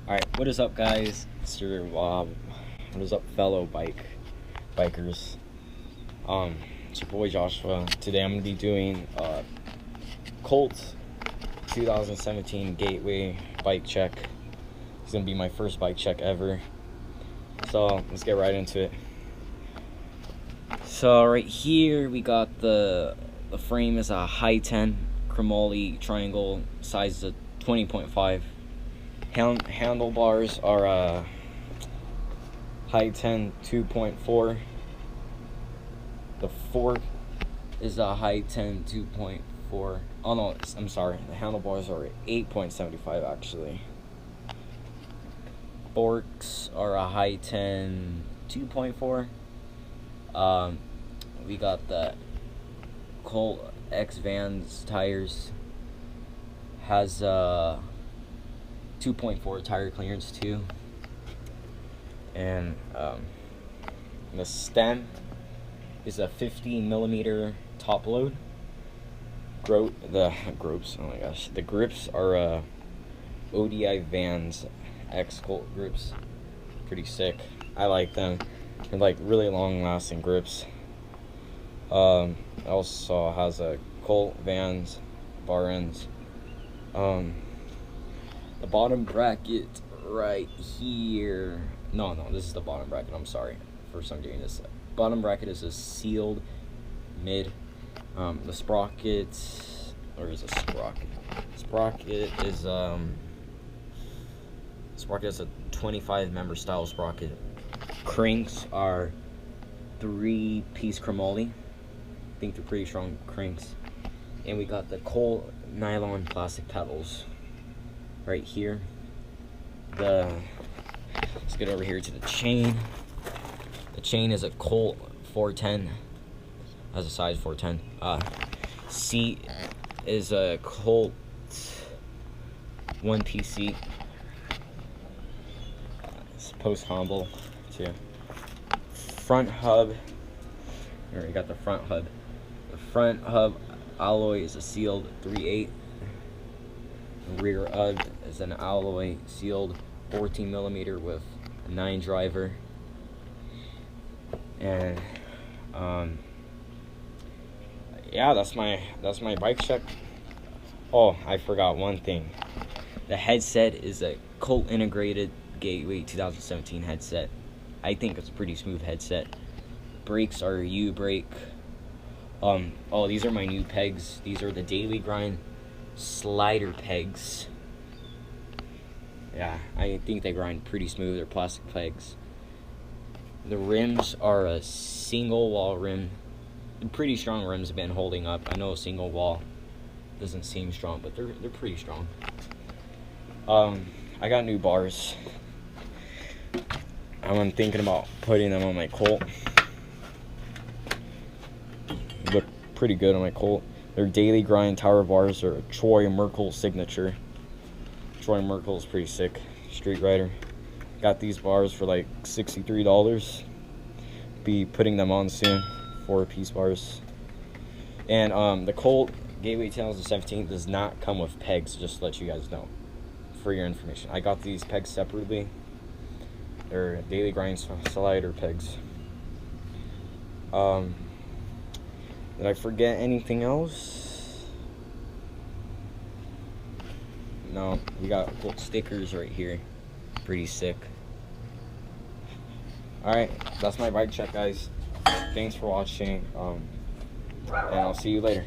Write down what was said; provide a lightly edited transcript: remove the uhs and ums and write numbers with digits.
Alright, what is up, guys? It's your, what is up, fellow bikers? It's your boy Joshua. Today I'm going to be doing Colt 2017 Gateway bike check. It's going to be my first bike check ever. So, let's get right into it. So, right here, we got the frame is a high 10 chromoly triangle, size is 20.5. Handlebars are high 10 2.4. The fork is a high 10 2.4. Oh no, I'm sorry. The handlebars are 8.75 actually. Forks are a high 10 2.4. We got the Colt X Vans tires. Has 2.4 tire clearance too, and the stem is a 50mm top load. The grips are ODI Vans X Colt grips. Pretty sick. I like them. They're like really long lasting grips. Also has a Colt Vans bar ends. The bottom bracket right here. No, this is the bottom bracket. I'm sorry for some doing this. Bottom bracket is a sealed mid. The sprocket, or is a sprocket? Sprocket is a 25 member style sprocket. Cranks are 3-piece chromoly. I think they're pretty strong cranks. And we got the Colt nylon plastic pedals right here. Let's get over here to the chain. The chain is a Colt 410. Has a size 410. Seat is a Colt 1-piece seat. It's post combo too. Front hub. Here we got the front hub. The front hub alloy is a sealed 3/8. Rear hub is an alloy sealed 14mm with 9 driver. And yeah, that's my bike check. Oh, I forgot one thing. The headset is a Colt integrated Gateway 2017 headset. I think it's a pretty smooth headset. Brakes are U-brake. Oh, these are my new pegs. These are the Daily Grind slider pegs. Yeah, I think they grind pretty smooth. They're plastic pegs. The rims are a single wall rim. Pretty strong rims have been holding up. I know a single wall doesn't seem strong, but they're pretty strong. I got new bars. I'm thinking about putting them on my Colt. Look pretty good on my Colt. Their Daily Grind tower bars are a Troy Merkel signature. Troy Merkel is pretty sick. Street rider. Got these bars for like $63. Be putting them on soon. 4-piece bars. And the Colt Gateway 2017 does not come with pegs, just to let you guys know. For your information. I got these pegs separately. They're Daily Grind slider pegs. Did I forget anything else? No, we got Colt stickers right here. Pretty sick. Alright, that's my bike check, guys. Thanks for watching. And I'll see you later.